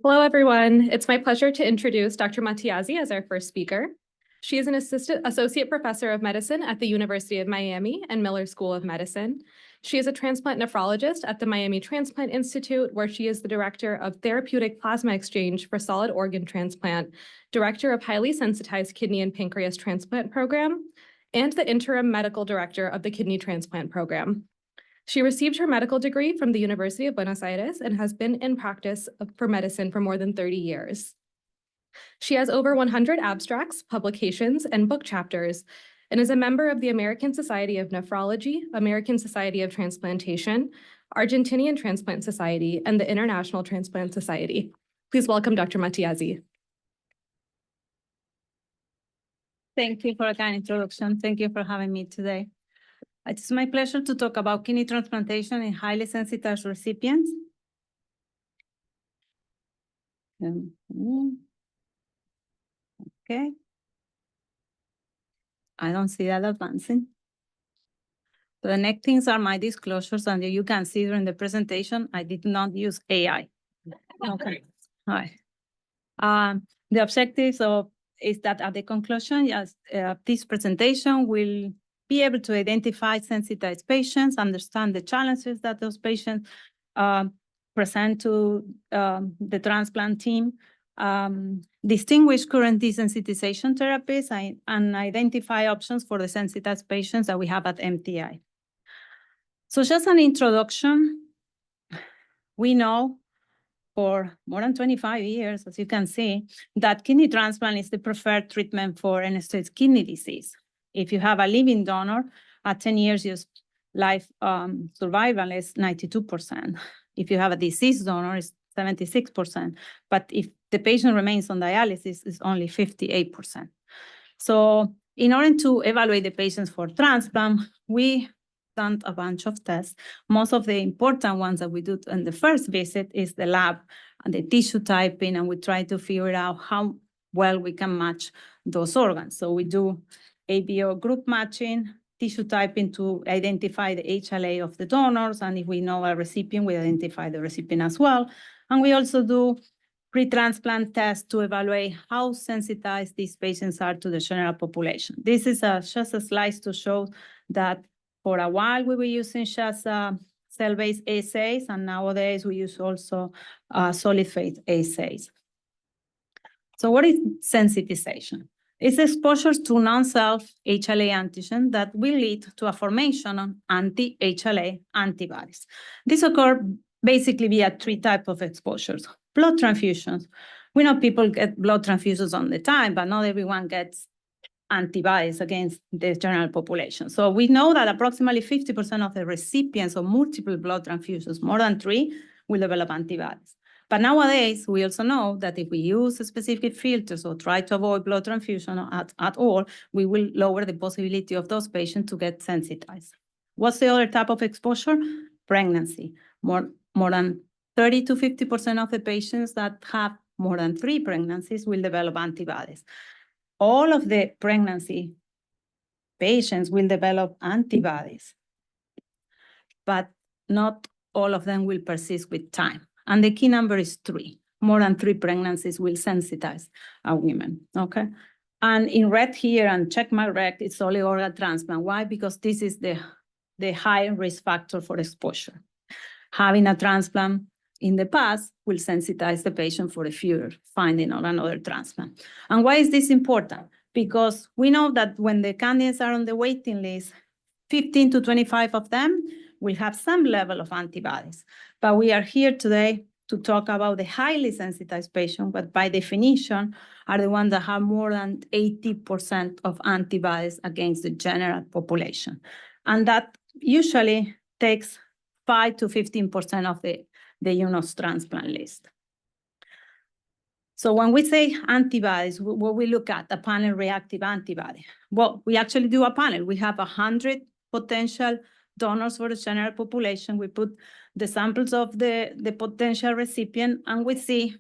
Hello, everyone. It's my pleasure to introduce Dr. Mattiazzi as our first speaker. She is an associate professor of medicine at the University of Miami and Miller School of Medicine. She is a transplant nephrologist at the Miami Transplant Institute, where she is the director of therapeutic plasma exchange for solid organ transplant, director of highly sensitized kidney and pancreas transplant program, and the interim medical director of the kidney transplant program. She received her medical degree from the University of Buenos Aires and has been in practice for medicine for more than 30 years. She has over 100 abstracts, publications, and book chapters, and is a member of the American Society of Nephrology, American Society of Transplantation, Argentinian Transplant Society, and the International Transplant Society. Please welcome Dr. Mattiazzi. Thank you for a kind introduction. Thank you for having me today. It's my pleasure to talk about kidney transplantation in highly sensitized recipients. Okay. I don't see that advancing. The next things are my disclosures, and you can see during the presentation, I did not use AI. Okay. All right. The objectives is that at the conclusion, yes, this presentation will be able to identify sensitized patients, understand the challenges that those patients present to the transplant team, distinguish current desensitization therapies, and identify options for the sensitized patients that we have at MTI. So just an introduction, we know for more than 25 years, as you can see, that kidney transplant is the preferred treatment for end-stage kidney disease. If you have a living donor, at 10 years, your life survival is 92%. If you have a deceased donor, it's 76%. But if the patient remains on dialysis, it's only 58%. So in order to evaluate the patients for transplant, we done a bunch of tests. Most of the important ones that we do in the first visit is the lab and the tissue typing, and we try to figure out how well we can match those organs. So we do ABO group matching, tissue typing to identify the HLA of the donors, and if we know a recipient, we identify the recipient as well. And we also do pre-transplant tests to evaluate how sensitized these patients are to the general population. This is just a slide to show that for a while we were using just cell-based assays, and nowadays we use also solid phase assays. So what is sensitization? It's exposure to non-self HLA antigen that will lead to a formation of anti-HLA antibodies. This occurs basically via three types of exposures. Blood transfusions. We know people get blood transfusions all the time, but not everyone gets antibodies against the general population. So we know that approximately 50% of the recipients of multiple blood transfusions, more than 3, will develop antibodies. But nowadays, we also know that if we use specific filters or try to avoid blood transfusion at all, we will lower the possibility of those patients to get sensitized. What's the other type of exposure? Pregnancy. More than 30 to 50% of the patients that have more than 3 pregnancies will develop antibodies. All of the pregnancy patients will develop antibodies, but not all of them will persist with time. And the key number is 3. More than 3 pregnancies will sensitize women, okay? And in red here and check mark red, it's solid organ transplant. Why? Because this is the high risk factor for exposure. Having a transplant in the past will sensitize the patient for the future finding of another transplant. And why is this important? Because we know that when the candidates are on the waiting list, 15 to 25 of them will have some level of antibodies. But we are here today to talk about the highly sensitized patient, but by definition are the ones that have more than 80% of antibodies against the general population. And that usually takes 5 to 15% of the UNOS transplant list. So when we say antibodies, what we look at, a panel reactive antibody. Well, we actually do a panel. We have 100 potential donors for the general population. We put the samples of the potential recipient, and we see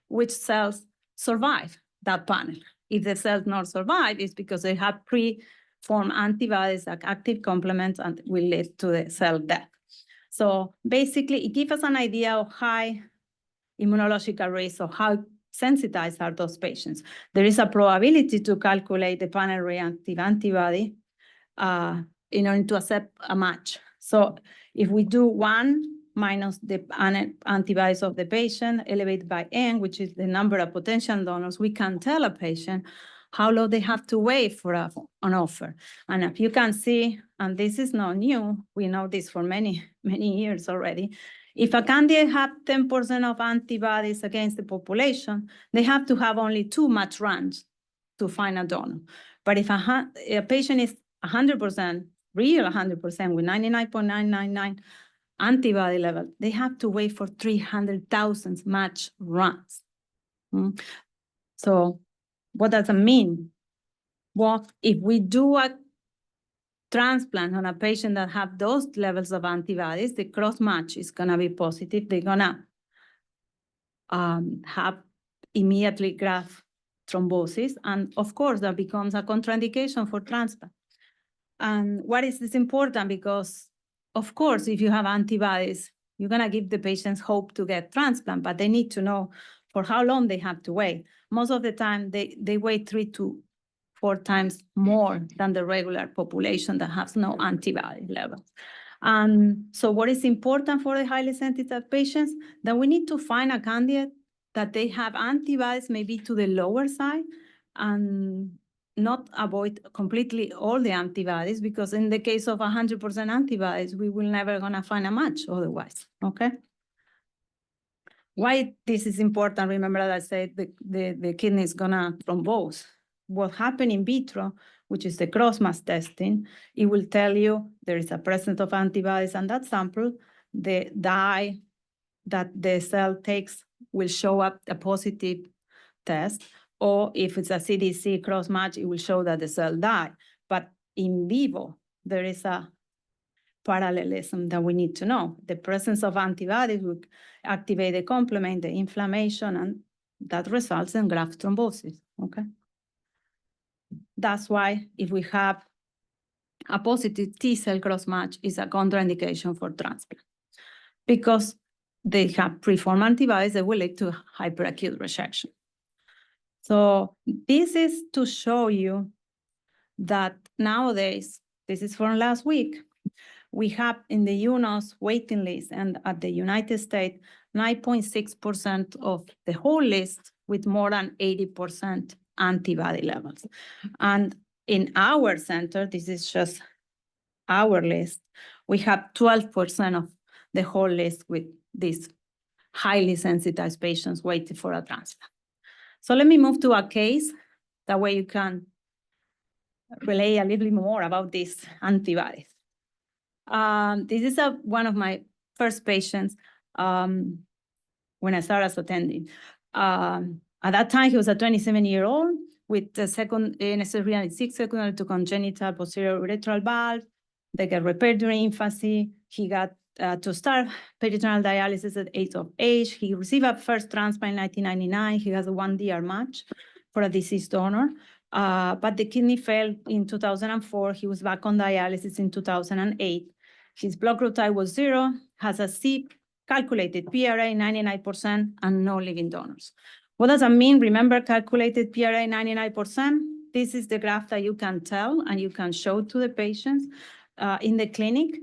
which cells survive that panel. If the cells not survive, it's because they have pre-formed antibodies like active complements and will lead to the cell death. So basically, it gives us an idea of high immunological risk or how sensitized are those patients. There is a probability to calculate the panel reactive antibody in order to accept a match. So if we do 1 minus the antibodies of the patient elevated by N, which is the number of potential donors, we can tell a patient how long they have to wait for an offer. And if you can see, and this is not new, we know this for many years already, if a candidate have 10% of antibodies against the population, they have to have only 2 match runs to find a donor. But if a patient is 100%, real 100% with 99.999 antibody level, they have to wait for 300,000 match runs. So what does it mean? Well, if we do a transplant on a patient that have those levels of antibodies, the cross match is gonna be positive. They're gonna have immediately graft thrombosis. And of course, that becomes a contraindication for transplant. And why is this important? Because of course, if you have antibodies, you're gonna give the patients hope to get transplant, but they need to know for how long they have to wait. Most of the time, they wait 3 to 4 times more than the regular population that has no antibody levels. And so what is important for the highly sensitized patients, that we need to find a candidate that they have antibodies maybe to the lower side and not avoid completely all the antibodies, because in the case of 100% antibodies, we will never gonna find a match otherwise, okay? Why this is important, remember that I said the kidney is gonna thrombose. What happened in vitro, which is the cross-match testing, it will tell you there is a presence of antibodies on that sample. The dye that the cell takes will show up a positive test, or if it's a CDC cross-match, it will show that the cell died. But in vivo, there is a parallelism that we need to know. The presence of antibodies will activate the complement, the inflammation, and that results in graft thrombosis, okay? That's why if we have a positive T-cell cross-match, is a contraindication for transplant, because they have preformed antibodies that will lead to hyperacute rejection. So this is to show you that nowadays, this is from last week, we have in the UNOS waiting list and at the United States, 9.6% of the whole list with more than 80% antibody levels. And in our center, this is just our list, we have 12% of the whole list with these highly sensitized patients waiting for a transplant. So let me move to a case, that way you can relay a little bit more about these antibodies. This is one of my first patients when I started as attending. At that time, he was a 27-year-old with the NS396 secondary to congenital posterior urethral valve. They got repaired during infancy. He got to start peritoneal dialysis at 8 of age. He received a first transplant in 1999. He has a 1DR match for a deceased donor. But the kidney failed in 2004. He was back on dialysis in 2008. His blood group type was 0, has a C calculated PRA 99%, and no living donors. What does that mean? Remember calculated PRA 99%? This is the graph that you can tell and you can show to the patients in the clinic.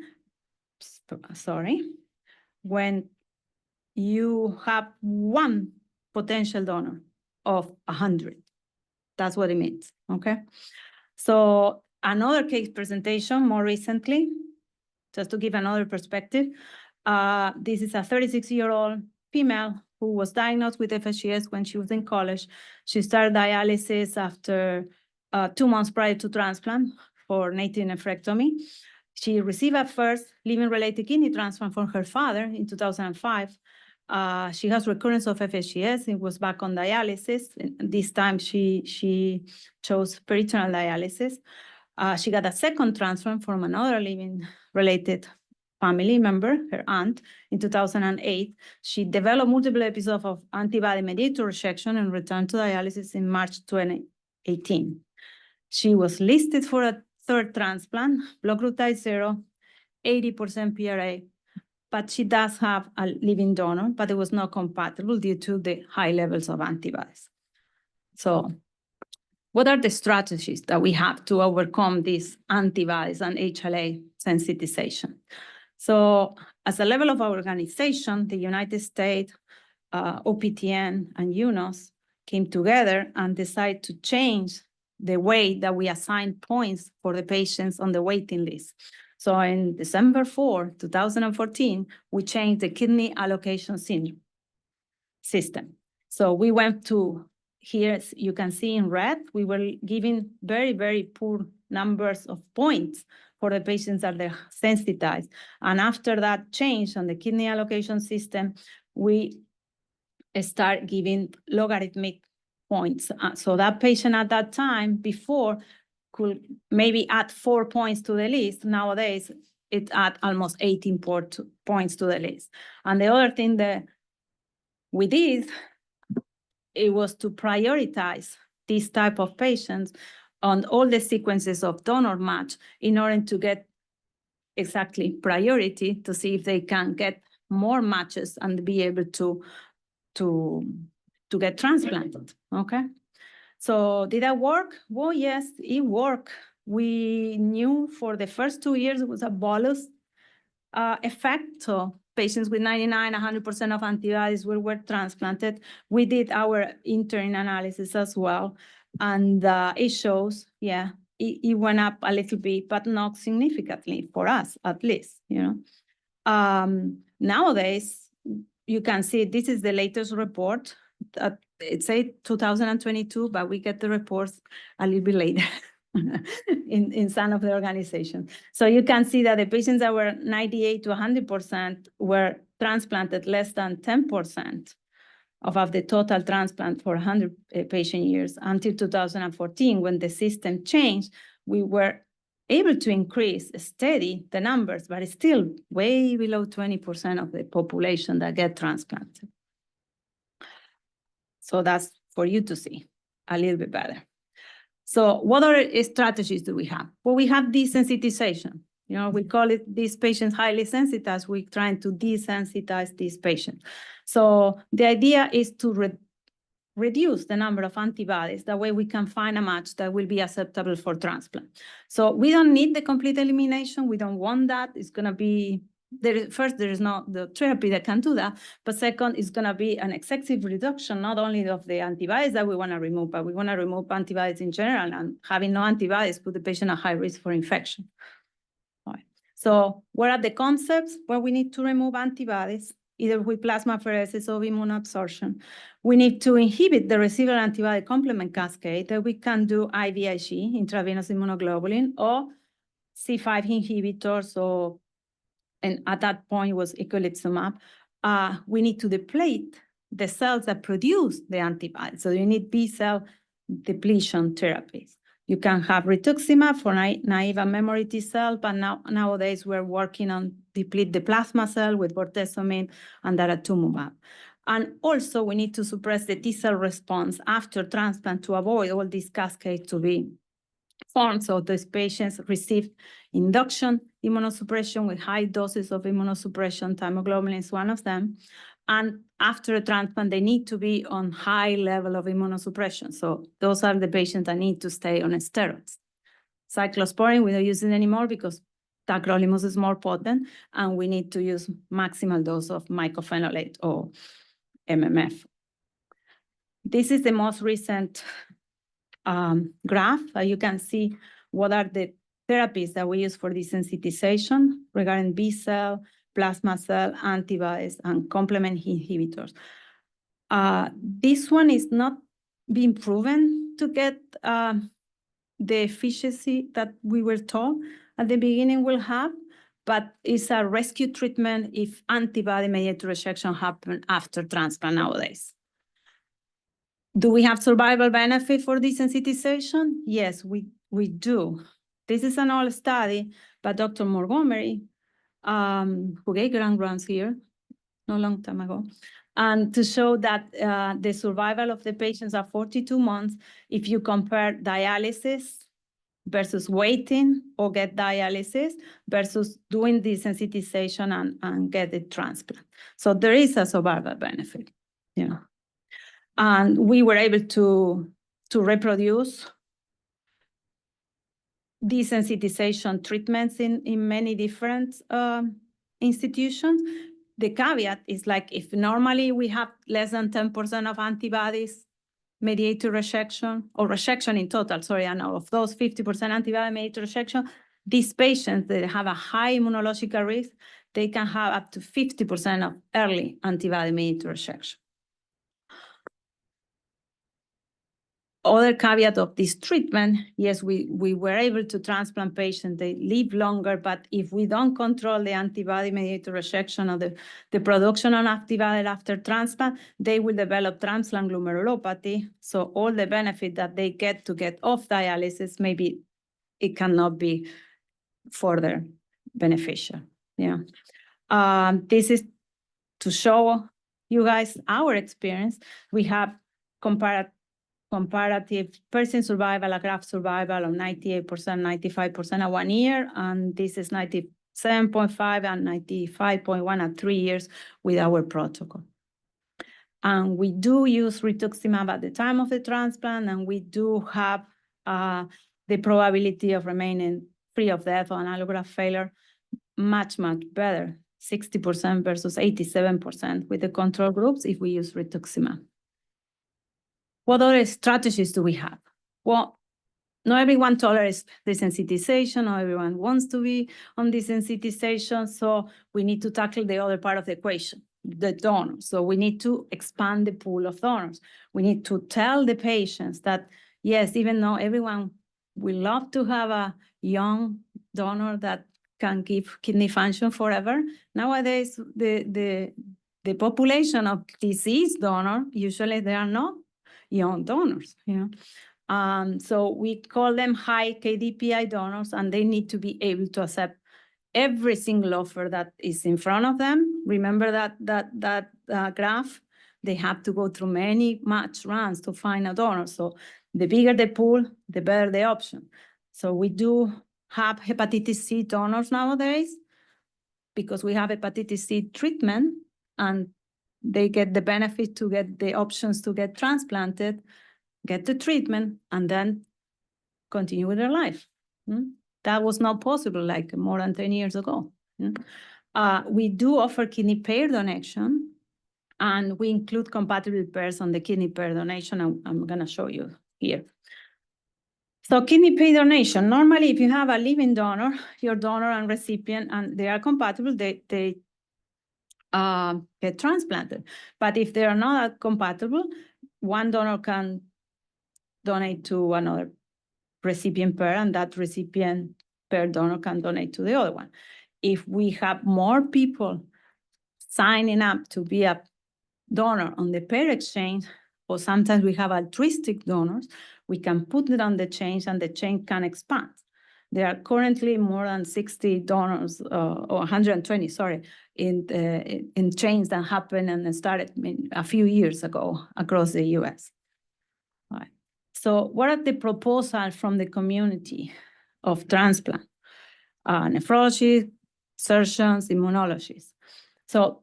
Sorry. When you have 1 potential donor of 100. That's what it means, okay? So another case presentation more recently, just to give another perspective. This is a 36-year-old female who was diagnosed with FSGS when she was in college. She started dialysis after 2 months prior to transplant for native nephrectomy. She received at first living-related kidney transplant from her father in 2005. She has recurrence of FSGS and was back on dialysis. This time she chose peritoneal dialysis. She got a second transplant from another living-related family member, her aunt, in 2008. She developed multiple episodes of antibody-mediated rejection and returned to dialysis in March 2018. She was listed for a third transplant, blood group type 0, 80% PRA, but she does have a living donor, but it was not compatible due to the high levels of antibodies. So what are the strategies that we have to overcome these antibodies and HLA sensitization? So as a level of our organization, the United States, OPTN, and UNOS came together and decided to change the way that we assign points for the patients on the waiting list. So in December 4, 2014, we changed the kidney allocation system. So we went to, here you can see in red, we were giving very, very poor numbers of points for the patients that are sensitized. And after that change on the kidney allocation system, we start giving logarithmic points. So that patient at that time before could maybe add 4 points to the list. Nowadays, it adds almost 18 points to the list. And the other thing that we did, it was to prioritize these type of patients on all the sequences of donor match in order to get exactly priority to see if they can get more matches and be able to get transplanted, okay? So did that work? Well, yes, it worked. We knew for the first 2 years it was a bolus effect. So patients with 99, 100% of antibodies were transplanted. We did our interim analysis as well. And it shows, yeah, it went up a little bit, but not significantly for us, at least, you know. Nowadays, you can see this is the latest report. It says 2022, but we get the reports a little bit later in some of the organizations. So you can see that the patients that were 98 to 100% were transplanted less than 10% of the total transplant for 100 patient years until 2014, when the system changed. We were able to increase steady the numbers, but it's still way below 20% of the population that get transplanted. So that's for you to see a little bit better. So what other strategies do we have? Well, we have desensitization. You know, we call it these patients highly sensitized. We're trying to desensitize these patients. So the idea is to reduce the number of antibodies. That way we can find a match that will be acceptable for transplant. So we don't need the complete elimination. We don't want that. It's going to be, there is not the therapy that can do that. But second, it's going to be an excessive reduction, not only of the antibodies that we want to remove, but we want to remove antibodies in general. And having no antibodies put the patient at high risk for infection. All right. So what are the concepts? Well, we need to remove antibodies, either with plasmapheresis or immunoabsorption. We need to inhibit the residual antibody complement cascade that we can do IVIG, intravenous immunoglobulin, or C5 inhibitors, or, and at that point was eculizumab. We need to deplete the cells that produce the antibody. So you need B-cell depletion therapies. You can have rituximab for naive and memory T cell, but nowadays we're working on deplete the plasma cell with bortezomib and daratumumab. And also we need to suppress the T cell response after transplant to avoid all these cascades to be formed. So these patients receive induction immunosuppression with high doses of immunosuppression. Thymoglobulin is one of them. And after a transplant, they need to be on high level of immunosuppression. So those are the patients that need to stay on steroids. Cyclosporin, we don't use it anymore because tacrolimus is more potent, and we need to use maximal dose of mycophenolate or MMF. This is the most recent graph. You can see what are the therapies that we use for desensitization regarding B-cell, plasma cell, antibodies, and complement inhibitors. This one is not being proven to get the efficiency that we were told at the beginning will have, but it's a rescue treatment if antibody-mediated rejection happens after transplant nowadays. Do we have survival benefit for desensitization? Yes, we do. This is an old study by Dr. Montgomery, who gave grants here no long time ago, and to show that the survival of the patients are 42 months if you compare dialysis versus waiting or get dialysis versus doing desensitization and get the transplant. So there is a survival benefit, you know. And we were able to reproduce desensitization treatments in many different institutions. The caveat is like if normally we have less than 10% of antibodies mediated rejection or rejection in total, sorry, and of those 50% antibody mediated rejection, these patients that have a high immunological risk, they can have up to 50% of early antibody mediated rejection. Other caveat of this treatment, yes, we were able to transplant patients, they live longer, but if we don't control the antibody-mediated rejection of the production of antibody after transplant, they will develop transplant glomerulopathy. So all the benefit that they get to get off dialysis, maybe it cannot be further beneficial. Yeah. This is to show you guys our experience. We have comparative percent survival, a graft survival of 98%, 95% at 1 year, and this is 97.5 and 95.1 at 3 years with our protocol. And we do use rituximab at the time of the transplant, and we do have the probability of remaining free of death or an allograft failure much, much better, 60% versus 87% with the control groups if we use rituximab. What other strategies do we have? Well, not everyone tolerates desensitization, not everyone wants to be on desensitization, so we need to tackle the other part of the equation, the donors. So we need to expand the pool of donors. We need to tell the patients that, yes, even though everyone will love to have a young donor that can give kidney function forever, nowadays the population of diseased donor, usually they are not young donors, you know. So we call them high KDPI donors, and they need to be able to accept every single offer that is in front of them. Remember that graph? They have to go through many match runs to find a donor. So the bigger the pool, the better the option. So we do have hepatitis C donors nowadays because we have hepatitis C treatment, and they get the benefit to get the options to get transplanted, get the treatment, and then continue with their life. That was not possible like more than 10 years ago. We do offer kidney pair donation, and we include compatible pairs on the kidney pair donation, and I'm going to show you here. So kidney pair donation, normally if you have a living donor, your donor and recipient, and they are compatible, they get transplanted. But if they are not compatible, one donor can donate to another recipient pair, and that recipient pair donor can donate to the other one. If we have more people signing up to be a donor on the pair exchange, or sometimes we have altruistic donors, we can put it on the chain and the chain can expand. There are currently more than 60 donors, or 120, sorry, in chains that happened and started a few years ago across the US. All right. So what are the proposals from the community of transplant? Nephrology, surgeons, immunologists. So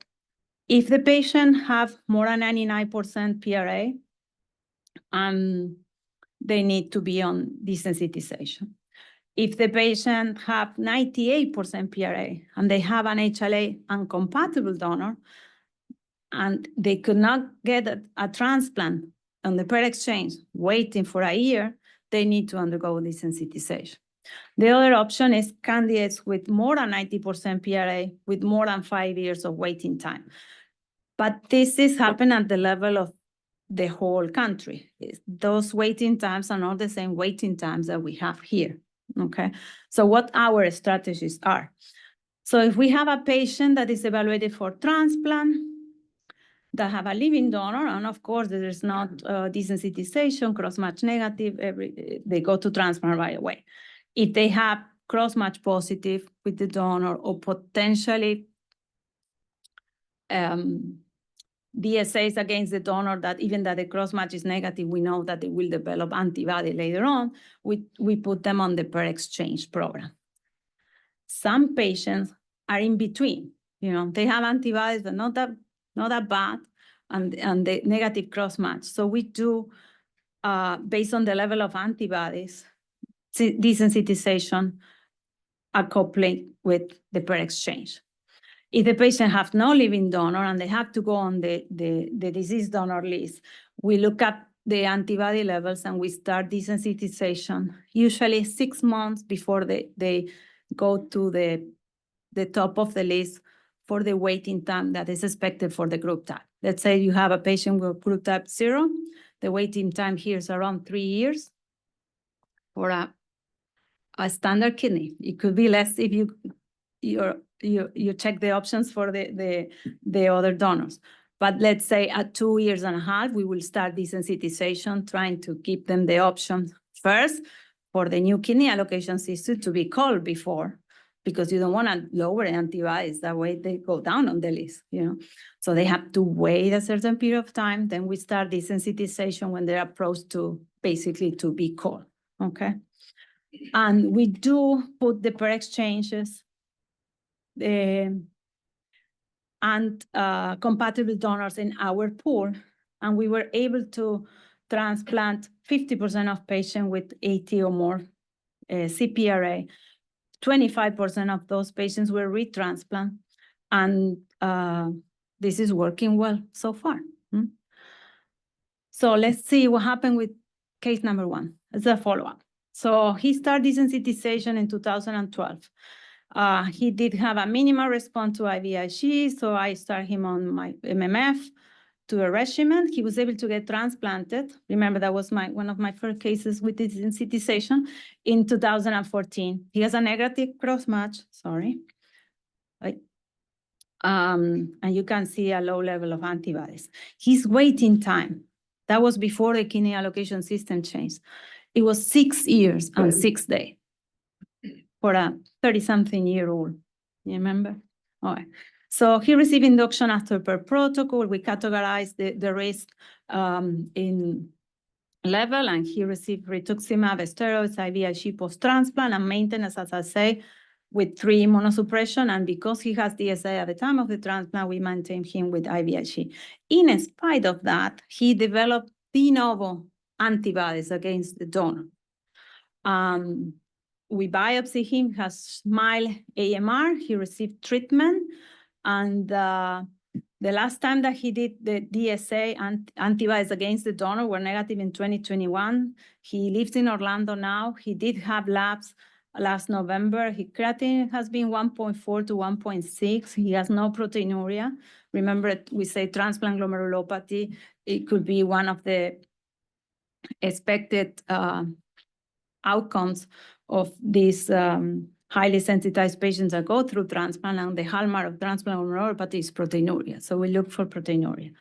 if the patient have more than 99% PRA, they need to be on desensitization. If the patient have 98% PRA and they have an HLA incompatible donor and they could not get a transplant on the pair exchange waiting for a year, they need to undergo desensitization. The other option is candidates with more than 90% PRA with more than 5 years of waiting time. But this is happening at the level of the whole country. Those waiting times are not the same waiting times that we have here. Okay, so what our strategies are. So if we have a patient that is evaluated for transplant, that have a living donor, and of course there is not desensitization, cross-match negative, they go to transplant right away. If they have cross-match positive with the donor or potentially DSAs against the donor that even that the cross-match is negative, we know that they will develop antibody later on. We put them on the per exchange program. Some patients are in between. They have antibodies, but not that bad, and the negative cross-match. So we do, based on the level of antibodies, desensitization accoupling with the per exchange. If the patient have no living donor and they have to go on the disease donor list, we look at the antibody levels and we start desensitization, usually 6 months before they go to the top of the list for the waiting time that is expected for the group type. Let's say you have a patient with group type 0, the waiting time here is around 3 years for a standard kidney. It could be less if you check the options for the other donors. But let's say at 2.5 years, we will start desensitization, trying to give them the option first for the new kidney allocation system to be called before, because you don't want to lower antibodies. That way they go down on the list, So they have to wait a certain period of time. Then we start desensitization when they're approached to basically to be called, okay? And we do put the per exchanges and compatible donors in our pool, and we were able to transplant 50% of patients with 80 or more CPRA. 25% of those patients were retransplant, and this is working well so far. So let's see what happened with case number 1. It's a follow-up. So he started desensitization in 2012. He did have a minimal response to IVIG, so I started him on my MMF to a regimen. He was able to get transplanted. Remember, that was one of my first cases with desensitization in 2014. He has a negative cross-match, sorry. And you can see a low level of antibodies. His waiting time, that was before the kidney allocation system changed. It was 6 years and 6 days. For a 30-something-year-old, you remember? All right. So he received induction after per protocol. We categorized the risk in level, and he received rituximab, steroids, IVIG post-transplant, and maintenance, as I say, with 3 immunosuppression. And because he has DSA at the time of the transplant, we maintained him with IVIG. In spite of that, he developed de novo antibodies against the donor. We biopsy him, has mild AMR. He received treatment. And the last time that he did the DSA and antibodies against the donor were negative in 2021. He lives in Orlando now. He did have labs last November. His creatinine has been 1.4 to 1.6. He has no proteinuria. Remember, we say transplant glomerulopathy. It could be one of the expected outcomes of these highly sensitized patients that go through transplant, and the hallmark of transplant glomerulopathy is proteinuria. So we look for proteinuria.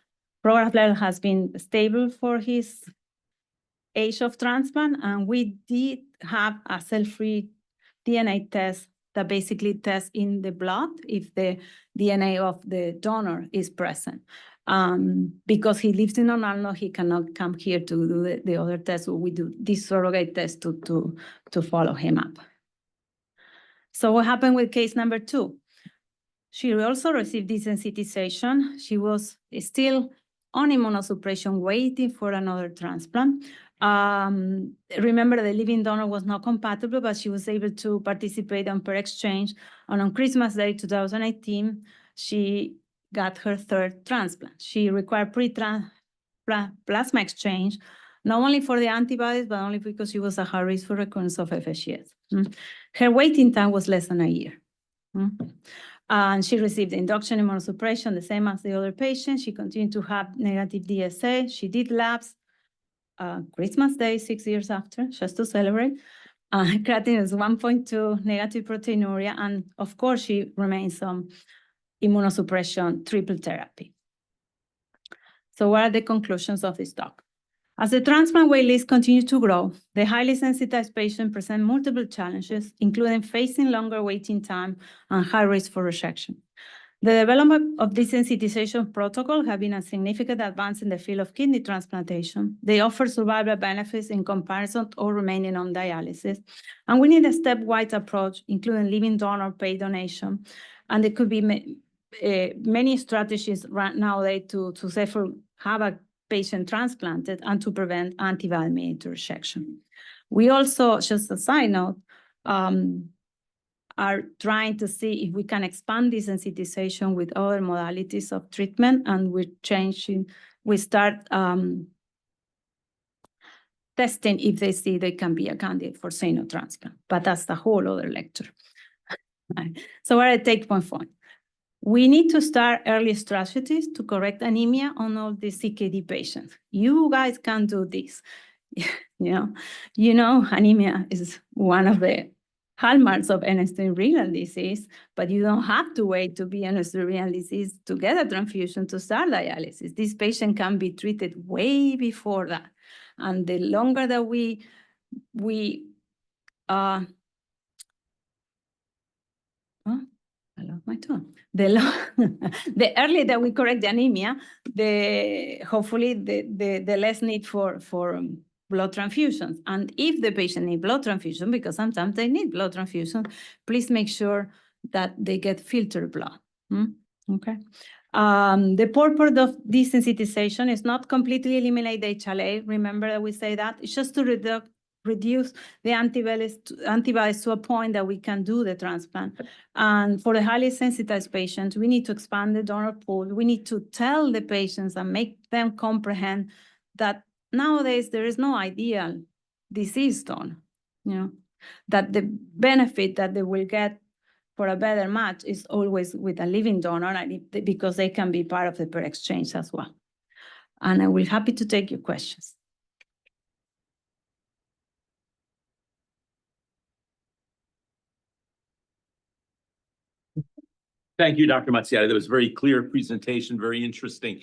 Prograf level has been stable for his age of transplant, and we did have a cell-free DNA test that basically tests in the blood if the DNA of the donor is present. Because he lives in Orlando, he cannot come here to do the other test. So we do this surrogate test to follow him up. So what happened with case number 2? She also received desensitization. She was still on immunosuppression, waiting for another transplant. Remember, the living donor was not compatible, but she was able to participate on per exchange. And on Christmas Day 2018, she got her 3rd transplant. She required plasma exchange, not only for the antibodies, but only because she was a high risk for recurrence of FSGS. Her waiting time was less than a year. And she received induction immunosuppression, the same as the other patient. She continued to have negative DSA. She did labs Christmas Day, 6 years after, just to celebrate. Creatinine is 1.2, negative proteinuria, and of course, she remains on immunosuppression triple therapy. So what are the conclusions of this talk? As the transplant wait list continues to grow, the highly sensitized patients present multiple challenges, including facing longer waiting time and high risk for rejection. The development of this sensitization protocol have been a significant advance in the field of kidney transplantation. They offer survival benefits in comparison to remaining on dialysis. And we need a stepwise approach, including living donor paid donation. And there could be many strategies right nowadays to safely have a patient transplanted and to prevent antibody-mediated rejection. We also, just a side note, are trying to see if we can expand this sensitization with other modalities of treatment, and we start testing if they see they can be a candidate for xenotransplant, but that's the whole other lecture. So what I take point. We need to start early strategies to correct anemia on all the CKD patients. You guys can do this. You know, anemia is one of the hallmarks of end-stage renal disease, but you don't have to wait to be end-stage renal disease to get a transfusion to start dialysis. This patient can be treated way before that. And the longer that I lost my tone. The earlier that we correct the anemia, hopefully the less need for blood transfusions. And if the patient needs blood transfusion, because sometimes they need blood transfusion, please make sure that they get filtered blood. Okay. The purpose of desensitization is not completely eliminate the HLA. Remember that we say that. It's just to reduce the antibodies to a point that we can do the transplant. And for the highly sensitized patients, we need to expand the donor pool. We need to tell the patients and make them comprehend that nowadays there is no ideal deceased donor, that the benefit that they will get for a better match is always with a living donor, because they can be part of the per exchange as well. And I will be happy to take your questions. Thank you, Dr. Mattiazzi. That was a very clear presentation, very interesting.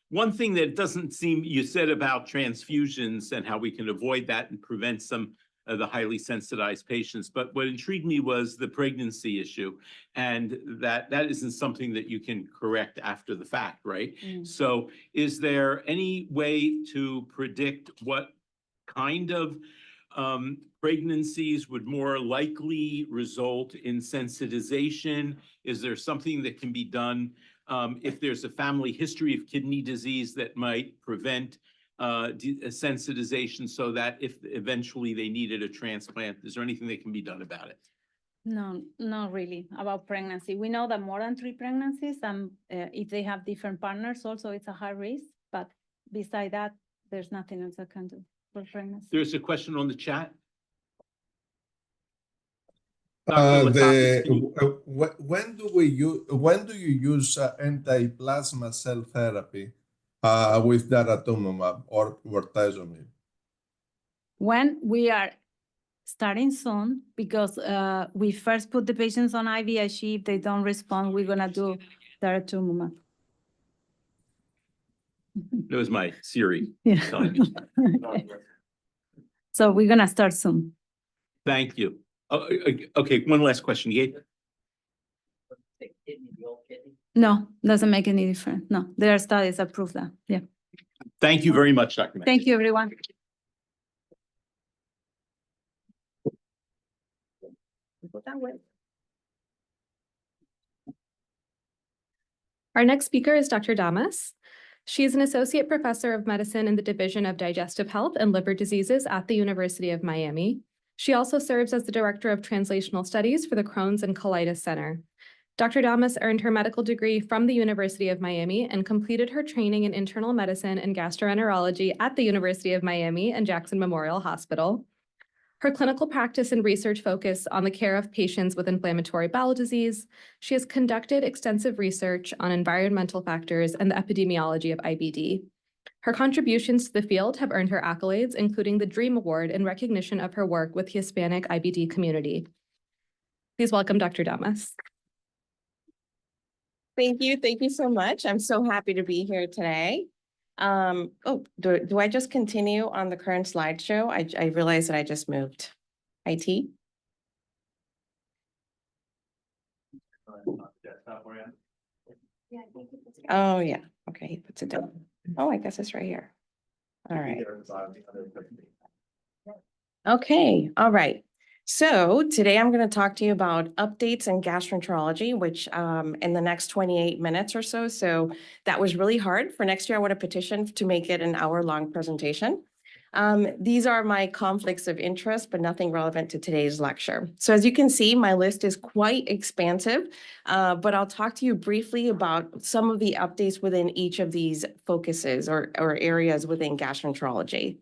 One thing that doesn't seem, you said about transfusions and how we can avoid that and prevent some of the highly sensitized patients, but what intrigued me was the pregnancy issue, and that isn't something that you can correct after the fact, right? So is there any way to predict what kind of pregnancies would more likely result in sensitization? Is there something that can be done if there's a family history of kidney disease that might prevent sensitization, so that if eventually they needed a transplant, is there anything that can be done about it? No, not really about pregnancy. We know that more than 3 pregnancies, if they have different partners, also it's a high risk. But beside that, there's nothing else I can do for pregnancy. There's a question on the chat. When do you use anti-plasma cell therapy with daratumumab or bortezomib? When we are starting soon, because we first put the patients on IVIG. If they don't respond, we're gonna do daratumumab. That was my Siri. Yeah. So we're gonna start soon. Thank you. Okay, one last question. No, doesn't make any difference. No, there are studies that prove that. Yeah. Thank you very much, Dr. Mattiazzi. Thank you, everyone. Our next speaker is Dr. Damas. She is an associate professor of medicine in the Division of Digestive Health and Liver Diseases at the University of Miami. She also serves as the Director of Translational Studies for the Crohn's and Colitis Center. Dr. Damas earned her medical degree from the University of Miami and completed her training in internal medicine and gastroenterology at the University of Miami and Jackson Memorial Hospital. Her clinical practice and research focus on the care of patients with inflammatory bowel disease. She has conducted extensive research on environmental factors and the epidemiology of IBD. Her contributions to the field have earned her accolades, including the DREAM Award in recognition of her work with the Hispanic IBD community. Please welcome Dr. Damas. Thank you. Thank you so much. I'm so happy to be here today. Do I just continue on the current slideshow? I realized that I just moved. IT? Oh, yeah. Okay, he puts it down. Oh, I guess it's right here. All right. Okay, all right. So today I'm going to talk to you about updates in gastroenterology, which in the next 28 minutes or so. So that was really hard. For next year, I want to petition to make it an hour-long presentation. These are my conflicts of interest, but nothing relevant to today's lecture. So as you can see, my list is quite expansive, but I'll talk to you briefly about some of the updates within each of these focuses or areas within gastroenterology.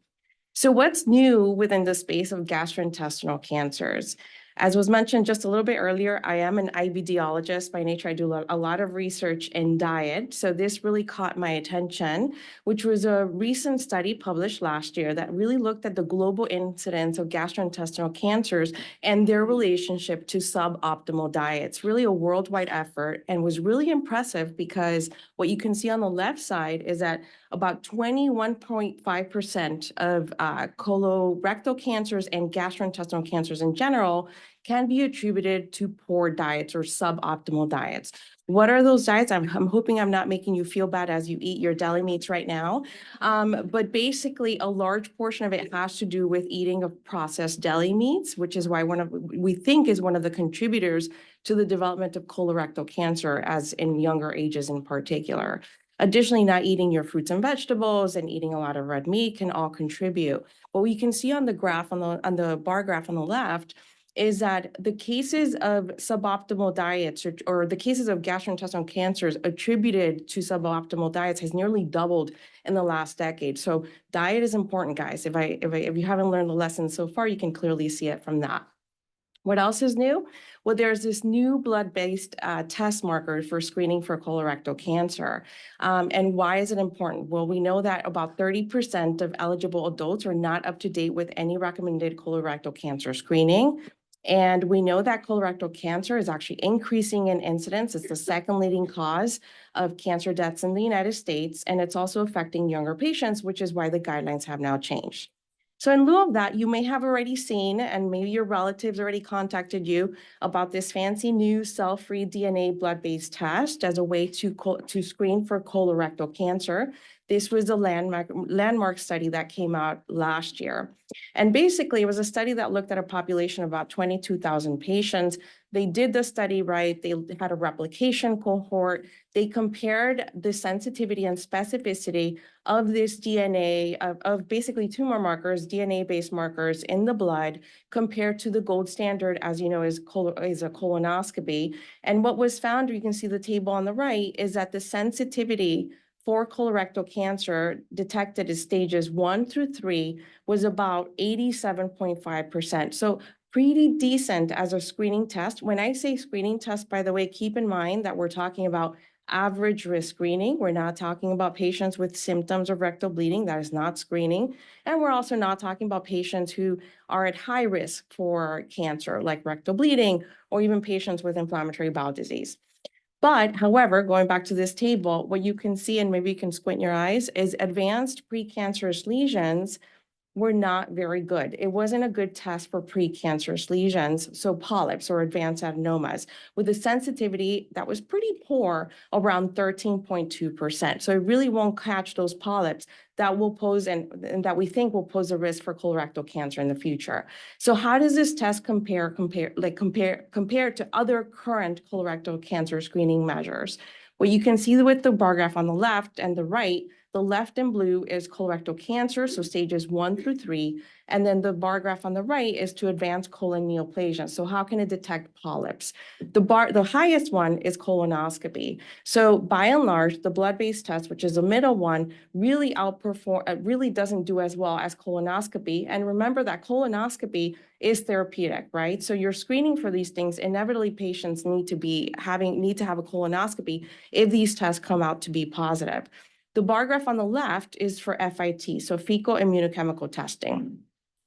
So what's new within the space of gastrointestinal cancers? As was mentioned just a little bit earlier, I am an IBDologist. By nature, I do a lot of research in diet. So this really caught my attention, which was a recent study published last year that really looked at the global incidence of gastrointestinal cancers and their relationship to suboptimal diets, really a worldwide effort, and was really impressive because what you can see on the left side is that about 21.5% of colorectal cancers and gastrointestinal cancers in general can be attributed to poor diets or suboptimal diets. What are those diets? I'm hoping I'm not making you feel bad as you eat your deli meats right now. But basically, a large portion of it has to do with eating of processed deli meats, which is why we think is one of the contributors to the development of colorectal cancer, as in younger ages in particular. Additionally, not eating your fruits and vegetables and eating a lot of red meat can all contribute. What we can see on the graph, on the bar graph on the left, is that the cases of suboptimal diets or the cases of gastrointestinal cancers attributed to suboptimal diets has nearly doubled in the last decade. So diet is important, guys. If you haven't learned the lesson so far, you can clearly see it from that. What else is new? Well, there's this new blood-based test marker for screening for colorectal cancer. And why is it important? Well, we know that about 30% of eligible adults are not up to date with any recommended colorectal cancer screening. And we know that colorectal cancer is actually increasing in incidence. It's the second leading cause of cancer deaths in the United States, and it's also affecting younger patients, which is why the guidelines have now changed. So in lieu of that, you may have already seen, and maybe your relatives already contacted you about this fancy new cell-free DNA blood-based test as a way to screen for colorectal cancer. This was a landmark study that came out last year. And basically, it was a study that looked at a population of about 22,000 patients. They did the study right. They had a replication cohort. They compared the sensitivity and specificity of this DNA, of basically tumor markers, DNA-based markers in the blood, compared to the gold standard, as you know, is a colonoscopy. And what was found, you can see the table on the right, is that the sensitivity for colorectal cancer detected as stages 1 through 3 was about 87.5%. So pretty decent as a screening test. When I say screening test, by the way, keep in mind that we're talking about average risk screening. We're not talking about patients with symptoms of rectal bleeding. That is not screening. And we're also not talking about patients who are at high risk for cancer, like rectal bleeding, or even patients with inflammatory bowel disease. But however, going back to this table, what you can see, and maybe you can squint your eyes, is advanced precancerous lesions were not very good. It wasn't a good test for precancerous lesions, so polyps or advanced adenomas, with a sensitivity that was pretty poor, around 13.2%. So it really won't catch those polyps that will pose and that we think will pose a risk for colorectal cancer in the future. So how does this test compare to other current colorectal cancer screening measures? Well, you can see with the bar graph on the left and the right, the left in blue is colorectal cancer, so stages 1 through 3. And then the bar graph on the right is to advanced colon neoplasia. So how can it detect polyps? The highest one is colonoscopy. So by and large, the blood-based test, which is the middle one, really really doesn't do as well as colonoscopy. And remember that colonoscopy is therapeutic, right? So you're screening for these things. Inevitably, patients need to have a colonoscopy if these tests come out to be positive. The bar graph on the left is for FIT, so fecal immunochemical testing.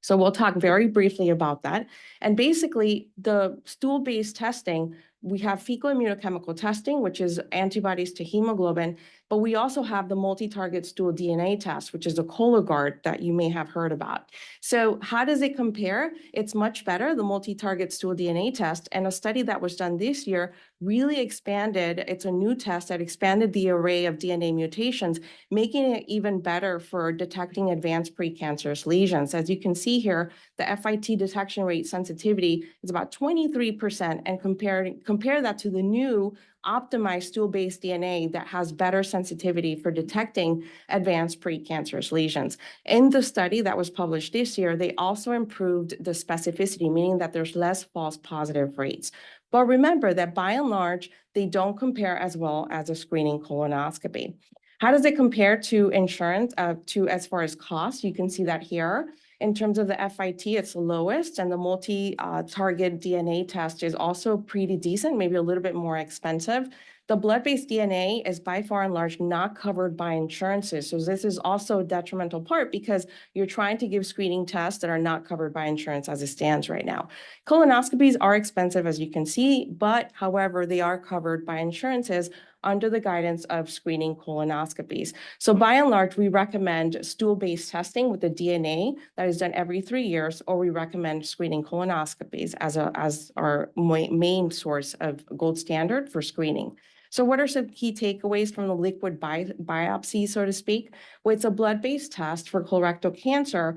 So we'll talk very briefly about that. And basically, the stool-based testing, we have fecal immunochemical testing, which is antibodies to hemoglobin But we also have the multi-target stool DNA test, which is a Cologuard that you may have heard about. So how does it compare? It's much better, the multi-target stool DNA test. And a study that was done this year really expanded, it's a new test that expanded the array of DNA mutations, making it even better for detecting advanced precancerous lesions. As you can see here, the FIT detection rate sensitivity is about 23%, and compare that to the new optimized stool-based DNA that has better sensitivity for detecting advanced precancerous lesions. In the study that was published this year, they also improved the specificity, meaning that there's less false positive rates. But remember that by and large, they don't compare as well as a screening colonoscopy. How does it compare to insurance, as far as cost? You can see that here. In terms of the FIT, it's the lowest, and the multi-target DNA test is also pretty decent, maybe a little bit more expensive. The blood-based DNA is by far and large not covered by insurances. So this is also a detrimental part because you're trying to give screening tests that are not covered by insurance as it stands right now. Colonoscopies are expensive, as you can see, but however, they are covered by insurances under the guidance of screening colonoscopies. So by and large, we recommend stool-based testing with the DNA that is done every 3 years, or we recommend screening colonoscopies as our main source of gold standard for screening. So what are some key takeaways from the liquid biopsy, so to speak? Well, it's a blood-based test for colorectal cancer.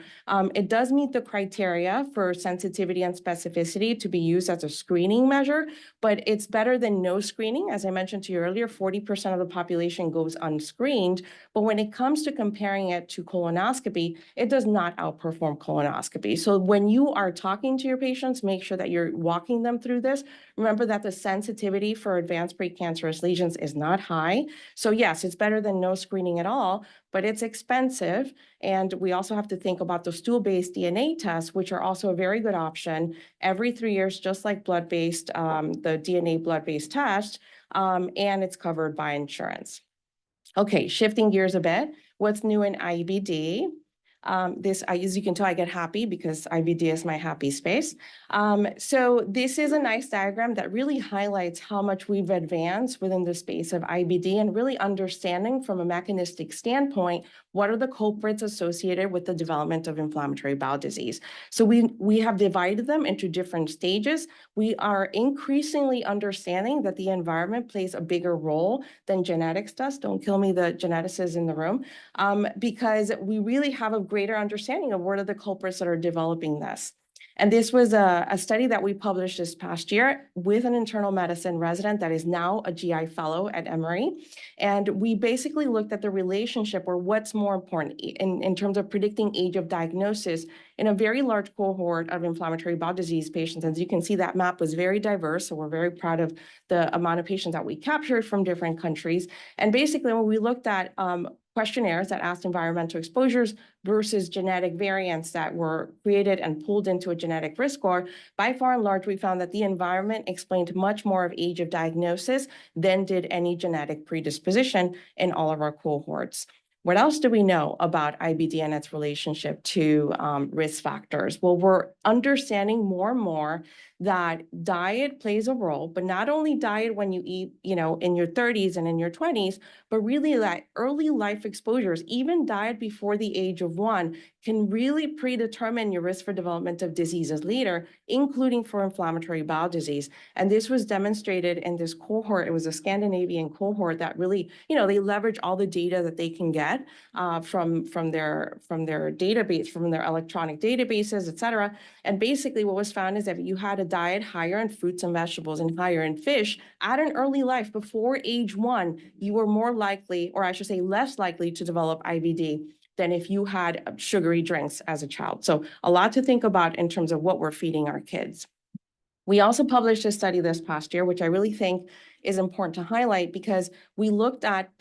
It does meet the criteria for sensitivity and specificity to be used as a screening measure, but it's better than no screening. As I mentioned to you earlier, 40% of the population goes unscreened. But when it comes to comparing it to colonoscopy, it does not outperform colonoscopy. So when you are talking to your patients, make sure that you're walking them through this. Remember that the sensitivity for advanced precancerous lesions is not high. So yes, it's better than no screening at all, but it's expensive. And we also have to think about the stool-based DNA tests, which are also a very good option every 3 years, just like blood-based, the DNA blood-based test, and it's covered by insurance. Okay, shifting gears a bit, what's new in IBD? As you can tell, I get happy because IBD is my happy space. So this is a nice diagram that really highlights how much we've advanced within the space of IBD and really understanding from a mechanistic standpoint, what are the culprits associated with the development of inflammatory bowel disease. So we have divided them into different stages. We are increasingly understanding that the environment plays a bigger role than genetics does. Don't kill me, the geneticists in the room, because we really have a greater understanding of what are the culprits that are developing this. And this was a study that we published this past year with an internal medicine resident that is now a GI fellow at Emory. And we basically looked at the relationship, or what's more important in terms of predicting age of diagnosis in a very large cohort of inflammatory bowel disease patients. As you can see, that map was very diverse. So we're very proud of the amount of patients that we captured from different countries. And basically, when we looked at questionnaires that asked environmental exposures versus genetic variants that were created and pulled into a genetic risk score, by far and large, we found that the environment explained much more of age of diagnosis than did any genetic predisposition in all of our cohorts. What else do we know about IBD and its relationship to risk factors? Well, we're understanding more and more that diet plays a role, but not only diet when you eat, in your 30s and in your 20s, but really that early life exposures, even diet before the age of 1, can really predetermine your risk for development of diseases later, including for inflammatory bowel disease. And this was demonstrated in this cohort. It was a Scandinavian cohort that really, they leverage all the data that they can get from their database, from their electronic databases, et cetera. And basically what was found is that if you had a diet higher in fruits and vegetables and higher in fish at an early life before age 1, you were more likely, or I should say less likely, to develop IBD than if you had sugary drinks as a child. So a lot to think about in terms of what we're feeding our kids. We also published a study this past year, which I really think is important to highlight because we looked at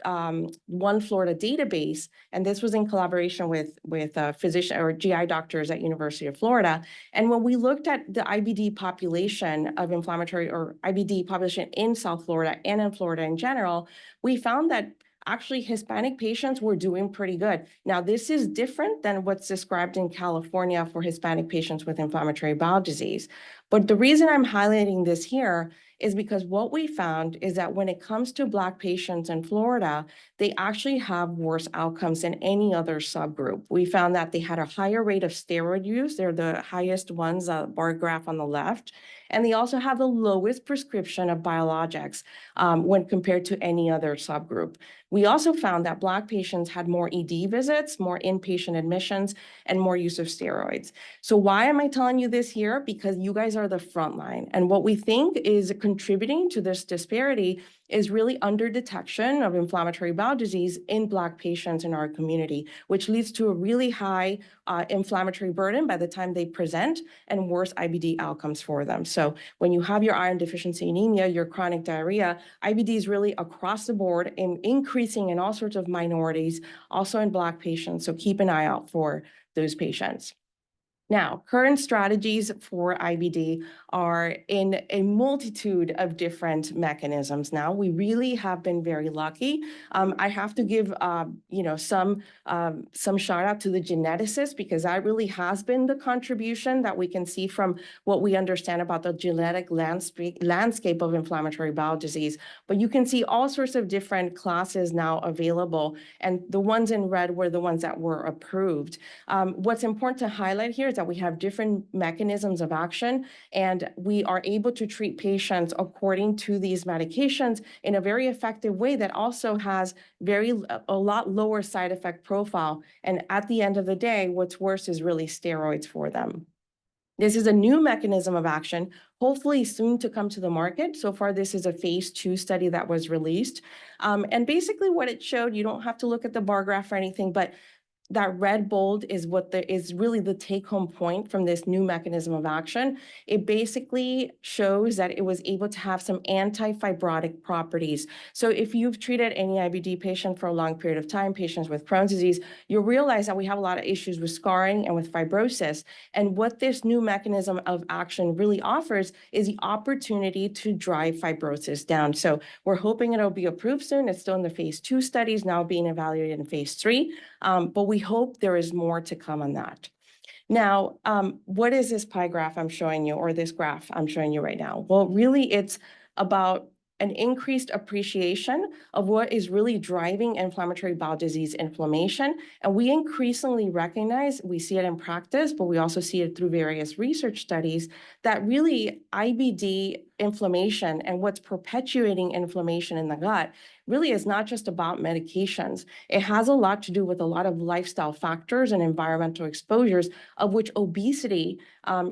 One Florida database, and this was in collaboration with physician or GI doctors at University of Florida. And when we looked at the IBD population of inflammatory or IBD population in South Florida and in Florida in general, we found that actually Hispanic patients were doing pretty good. Now, this is different than what's described in California for Hispanic patients with inflammatory bowel disease. But the reason I'm highlighting this here is because what we found is that when it comes to Black patients in Florida, they actually have worse outcomes than any other subgroup. We found that they had a higher rate of steroid use. They're the highest ones, bar graph on the left. And they also have the lowest prescription of biologics when compared to any other subgroup. We also found that Black patients had more ED visits, more inpatient admissions, and more use of steroids. So why am I telling you this here? Because you guys are the front line. And what we think is contributing to this disparity is really under detection of inflammatory bowel disease in Black patients in our community, which leads to a really high inflammatory burden by the time they present and worse IBD outcomes for them. So when you have your iron deficiency anemia, your chronic diarrhea, IBD is really across the board and increasing in all sorts of minorities, also in Black patients. So keep an eye out for those patients. Now, current strategies for IBD are in a multitude of different mechanisms. Now, we really have been very lucky. I have to give, some shout out to the geneticists, because that really has been the contribution that we can see from what we understand about the genetic landscape of inflammatory bowel disease. But you can see all sorts of different classes now available, and the ones in red were the ones that were approved. What's important to highlight here is that we have different mechanisms of action, and we are able to treat patients according to these medications in a very effective way that also has a lot lower side effect profile. And at the end of the day, what's worse is really steroids for them. This is a new mechanism of action, hopefully soon to come to the market. So far, this is a phase 2 study that was released. And basically what it showed, you don't have to look at the bar graph or anything, but that red bold is what is really the take-home point from this new mechanism of action. It basically shows that it was able to have some anti-fibrotic properties. So if you've treated any IBD patient for a long period of time, patients with Crohn's disease, you'll realize that we have a lot of issues with scarring and with fibrosis. And what this new mechanism of action really offers is the opportunity to drive fibrosis down. So we're hoping it'll be approved soon. It's still in the phase 2 studies, now being evaluated in phase 3. But we hope there is more to come on that. Now, what is this pie graph I'm showing you, or this graph I'm showing you right now? Well, really, it's about an increased appreciation of what is really driving inflammatory bowel disease inflammation. And we increasingly recognize, we see it in practice, but we also see it through various research studies, that really IBD inflammation and what's perpetuating inflammation in the gut really is not just about medications. It has a lot to do with a lot of lifestyle factors and environmental exposures, of which obesity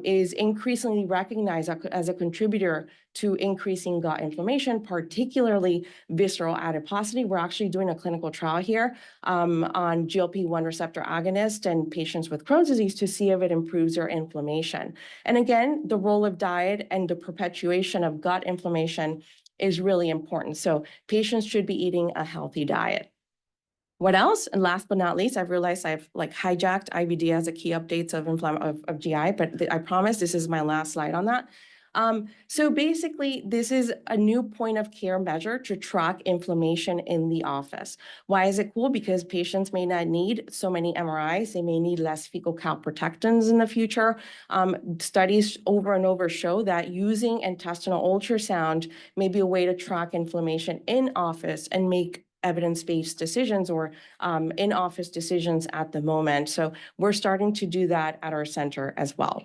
is increasingly recognized as a contributor to increasing gut inflammation, particularly visceral adiposity. We're actually doing a clinical trial here on GLP-1 receptor agonist and patients with Crohn's disease to see if it improves their inflammation. And again, the role of diet and the perpetuation of gut inflammation is really important. So patients should be eating a healthy diet. What else? And last but not least, I've realized I've hijacked IBD as a key updates of GI, but I promise this is my last slide on that. So basically, this is a new point of care measure to track inflammation in the office. Why is it cool? Because patients may not need so many MRIs. They may need less fecal calprotectins in the future. Studies over and over show that using intestinal ultrasound may be a way to track inflammation in office and make evidence-based decisions or in-office decisions at the moment. So we're starting to do that at our center as well.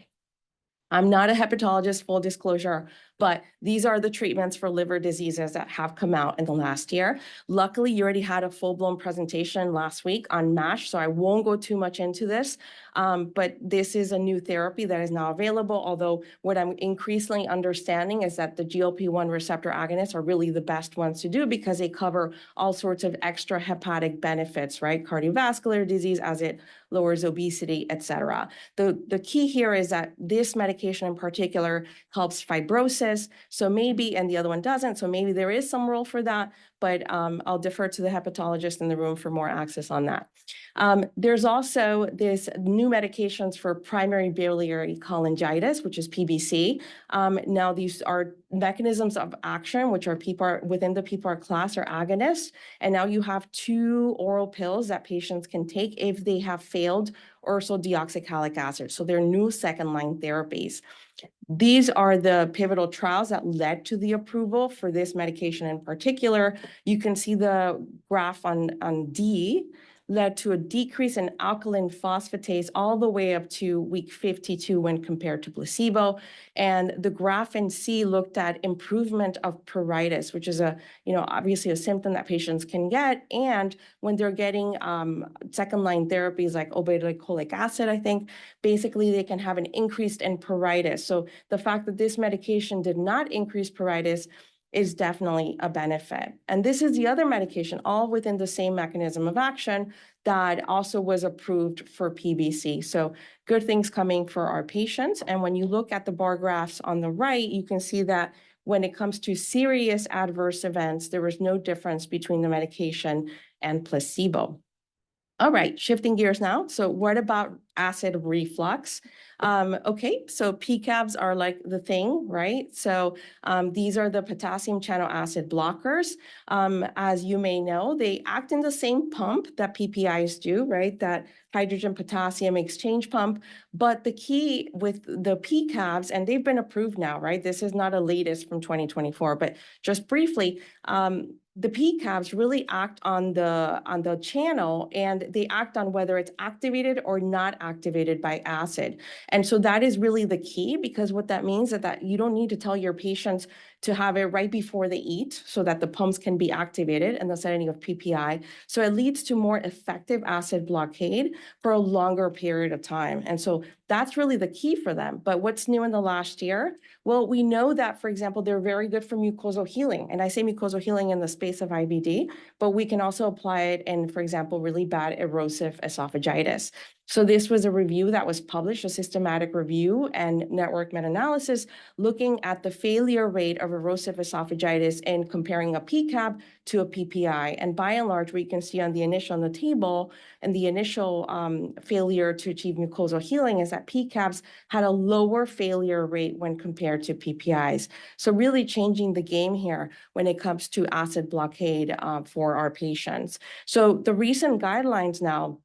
I'm not a hepatologist, full disclosure, but these are the treatments for liver diseases that have come out in the last year. Luckily, you already had a full-blown presentation last week on MASH, so I won't go too much into this, but this is a new therapy that is now available, although what I'm increasingly understanding is that the GLP-1 receptor agonists are really the best ones to do because they cover all sorts of extra hepatic benefits, right? Cardiovascular disease as it lowers obesity, et cetera. The key here is that this medication in particular helps fibrosis. So maybe, and the other one doesn't, so maybe there is some role for that, but I'll defer to the hepatologist in the room for more access on that. There's also this new medications for primary biliary cholangitis, which is PBC. Now these are mechanisms of action, which are PPAR within the PPAR class or agonists. And now you have 2 oral pills that patients can take if they have failed ursodeoxycholic acid. So they're new second-line therapies. These are the pivotal trials that led to the approval for this medication in particular. You can see the graph on D led to a decrease in alkaline phosphatase all the way up to week 52 when compared to placebo. And the graph in C looked at improvement of pruritus, which is obviously a symptom that patients can get. And when they're getting second-line therapies like obeticholic acid, I think, basically they can have an increase in pruritus. So the fact that this medication did not increase pruritus is definitely a benefit. And this is the other medication, all within the same mechanism of action that also was approved for PBC. So good things coming for our patients. And when you look at the bar graphs on the right, you can see that when it comes to serious adverse events, there was no difference between the medication and placebo. All right, shifting gears now. So what about acid reflux? Okay, so PCABs are like the thing, right? So these are the potassium channel acid blockers. As you may know, they act in the same pump that PPIs do, right? That hydrogen potassium exchange pump. But the key with the PCABs, and they've been approved now, right? This is not a latest from 2024, but just briefly, the PCABs really act on the channel, and they act on whether it's activated or not activated by acid. And so that is really the key, because what that means is that you don't need to tell your patients to have it right before they eat so that the pumps can be activated in the setting of PPI. So it leads to more effective acid blockade for a longer period of time. And so that's really the key for them. But what's new in the last year? Well, we know that, for example, they're very good for mucosal healing. And I say mucosal healing in the space of IBD, but we can also apply it in, for example, really bad erosive esophagitis. So this was a review that was published, a systematic review and network meta-analysis looking at the failure rate of erosive esophagitis and comparing a PCAB to a PPI. And by and large, we can see on the initial on the table and the initial failure to achieve mucosal healing is that PCABs had a lower failure rate when compared to PPIs. So really changing the game here when it comes to acid blockade for our patients. So the recent guidelines now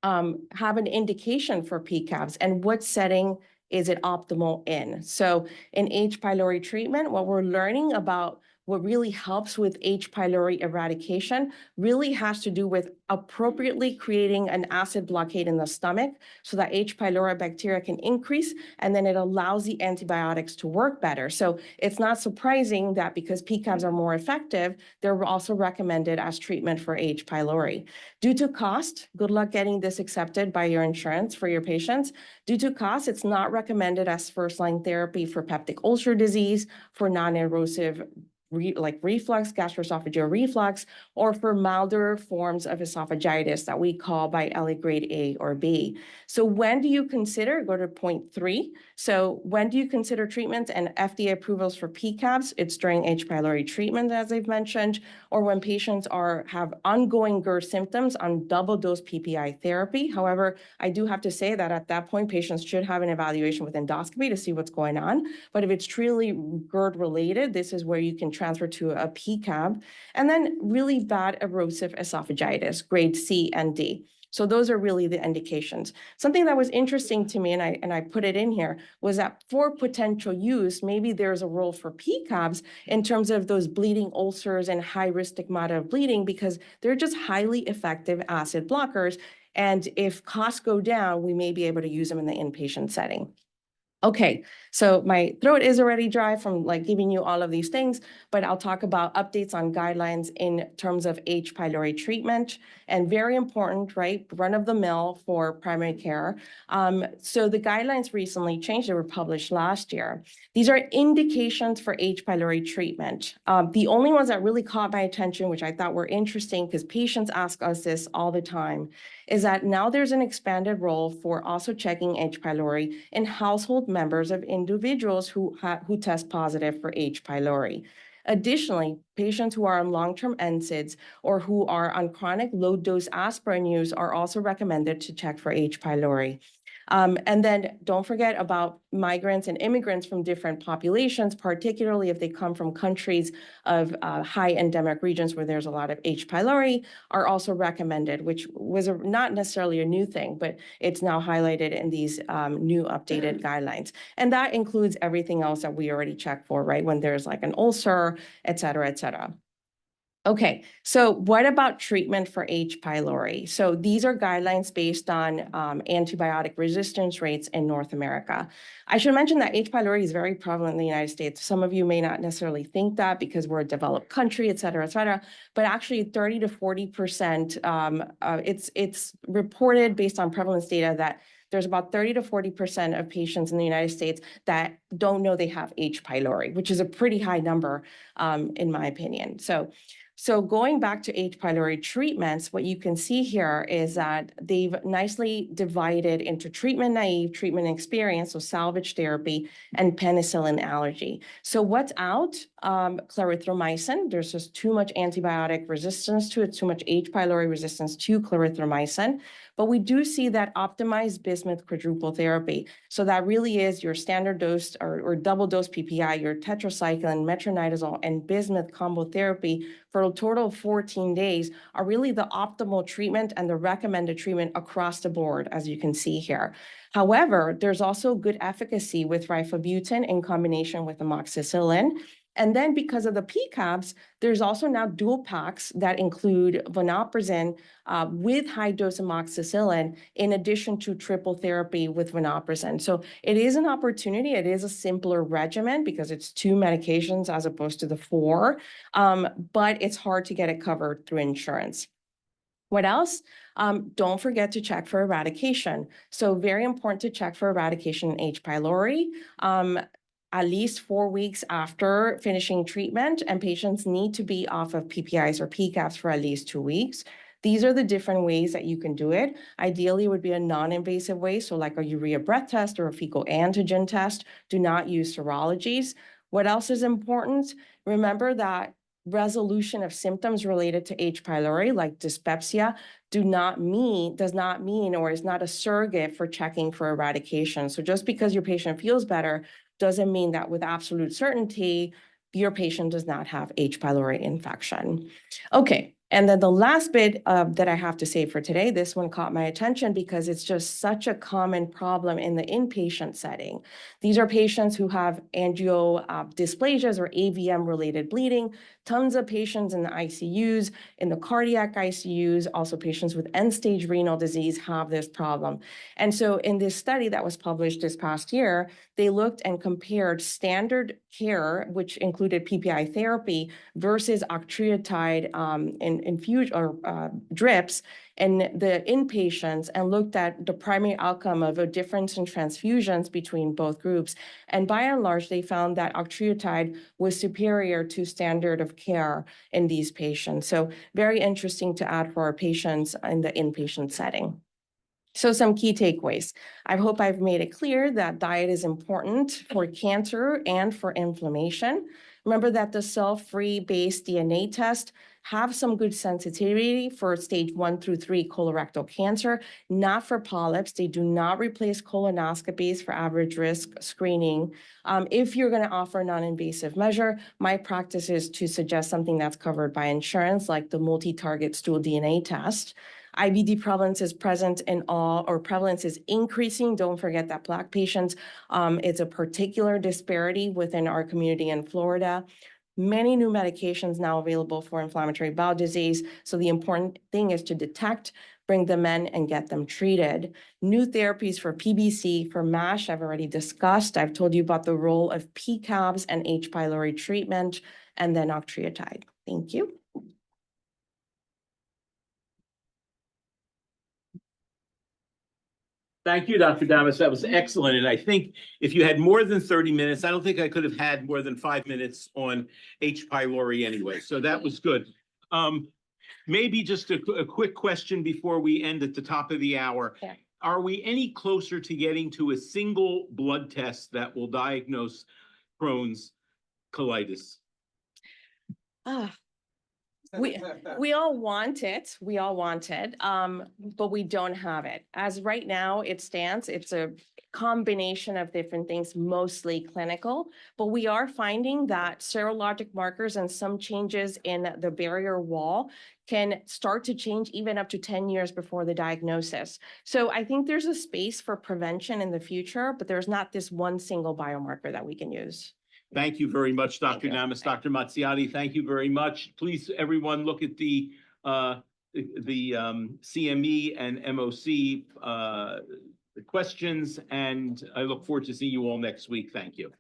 have an indication for PCABs and what setting is it optimal in. So in H. pylori treatment, what we're learning about what really helps with H. pylori eradication really has to do with appropriately creating an acid blockade in the stomach so that H. pylori bacteria can increase, and then it allows the antibiotics to work better. So it's not surprising that because PCABs are more effective, they're also recommended as treatment for H. pylori. Due to cost, good luck getting this accepted by your insurance for your patients. Due to cost, it's not recommended as first-line therapy for peptic ulcer disease, for non-erosive like reflux, gastroesophageal reflux, or for milder forms of esophagitis that we call by Ellie grade A or B. So when do you consider, go to point 3. So when do you consider treatment and FDA approvals for PCABs? It's during H. pylori treatment, as I've mentioned, or when patients have ongoing GERD symptoms on double dose PPI therapy. However, I do have to say that at that point, patients should have an evaluation with endoscopy to see what's going on. But if it's truly GERD related, this is where you can transfer to a PCAB. And then really bad erosive esophagitis, grade C and D. So those are really the indications. Something that was interesting to me, and I put it in here, was that for potential use, maybe there's a role for PCABs in terms of those bleeding ulcers and high-risk stigmata of bleeding, because they're just highly effective acid blockers. And if costs go down, we may be able to use them in the inpatient setting. Okay, so my throat is already dry from like giving you all of these things, but I'll talk about updates on guidelines in terms of H. pylori treatment, and very important, right? Run of the mill for primary care. So the guidelines recently changed. They were published last year. These are indications for H. pylori treatment. The only ones that really caught my attention, which I thought were interesting because patients ask us this all the time, is that now there's an expanded role for also checking H. pylori in household members of individuals who test positive for H. pylori. Additionally, patients who are on long-term NSAIDs or who are on chronic low-dose aspirin use are also recommended to check for H. pylori. And then don't forget about migrants and immigrants from different populations, particularly if they come from countries of high endemic regions where there's a lot of H. pylori, are also recommended, which was not necessarily a new thing, but it's now highlighted in these new updated guidelines. And that includes everything else that we already checked for, right? When there's like an ulcer, et cetera, et cetera. Okay, so what about treatment for H. pylori? So these are guidelines based on antibiotic resistance rates in North America. I should mention that H. pylori is very prevalent in the United States. Some of you may not necessarily think that because we're a developed country, et cetera, but actually 30 to 40%, it's reported based on prevalence data that there's about 30 to 40% of patients in the United States that don't know they have H. pylori, which is a pretty high number in my opinion. So going back to H. pylori treatments, what you can see here is that they've nicely divided into treatment naive, treatment experienced, so salvage therapy, and penicillin allergy. So what's out? Clarithromycin. There's just too much antibiotic resistance to it, too much H. pylori resistance to clarithromycin. But we do see that optimized bismuth quadruple therapy. So that really is your standard dose or double dose PPI, your tetracycline, metronidazole, and bismuth combo therapy for a total of 14 days are really the optimal treatment and the recommended treatment across the board, as you can see here. However, there's also good efficacy with rifabutin in combination with amoxicillin. And then because of the PCABs, there's also now dual packs that include vonoprazan with high-dose amoxicillin in addition to triple therapy with vonoprazan. So it is an opportunity. It is a simpler regimen because it's 2 medications as opposed to the 4, but it's hard to get it covered through insurance. What else? Don't forget to check for eradication. So very important to check for eradication in H. pylori. At least 4 weeks after finishing treatment, and patients need to be off of PPIs or PCABs for at least 2 weeks. These are the different ways that you can do it. Ideally, it would be a non-invasive way, so like a urea breath test or a fecal antigen test. Do not use serologies. What else is important? Remember that resolution of symptoms related to H. pylori, like dyspepsia, does not mean or is not a surrogate for checking for eradication. So just because your patient feels better doesn't mean that with absolute certainty, your patient does not have H. pylori infection. Okay, and then the last bit that I have to say for today, this one caught my attention because it's just such a common problem in the inpatient setting. These are patients who have angiodysplasias or AVM-related bleeding, tons of patients in the ICUs, in the cardiac ICUs, also patients with end-stage renal disease have this problem. And so in this study that was published this past year, they looked and compared standard care, which included PPI therapy, versus octreotide infusion or drips in the inpatients, and looked at the primary outcome of a difference in transfusions between both groups. And by and large, they found that octreotide was superior to standard of care in these patients. So very interesting to add for our patients in the inpatient setting. So some key takeaways. I hope I've made it clear that diet is important for cancer and for inflammation. Remember that the cell-free based DNA test have some good sensitivity for stage 1 through 3 colorectal cancer, not for polyps. They do not replace colonoscopies for average risk screening. If you're going to offer a non-invasive measure, my practice is to suggest something that's covered by insurance, like the multi-target stool DNA test. IBD prevalence is present in all, or prevalence is increasing. Don't forget that Black patients, it's a particular disparity within our community in Florida. Many new medications now available for inflammatory bowel disease. So the important thing is to detect, bring them in, and get them treated. New therapies for PBC, for MASH, I've already discussed. I've told you about the role of PCABs and H. pylori treatment, and then octreotide. Thank you. Thank you, Dr. Damas. That was excellent. And I think if you had more than 30 minutes, I don't think I could have had more than 5 minutes on H. pylori anyway. So that was good. Maybe just a quick question before we end at the top of the hour. Yeah. Are we any closer to getting to a single blood test that will diagnose Crohn's colitis? We all want it, but we don't have it. As right now it stands, it's a combination of different things, mostly clinical, but we are finding that serologic markers and some changes in the barrier wall can start to change even up to 10 years before the diagnosis. So I think there's a space for prevention in the future, but there's not this one single biomarker that we can use. Thank you very much, Thank Dr. you. Damas. Dr. Mattiazzi, thank you very much. Please, everyone, look at the CME and MOC questions, and I look forward to seeing you all next week. Thank you.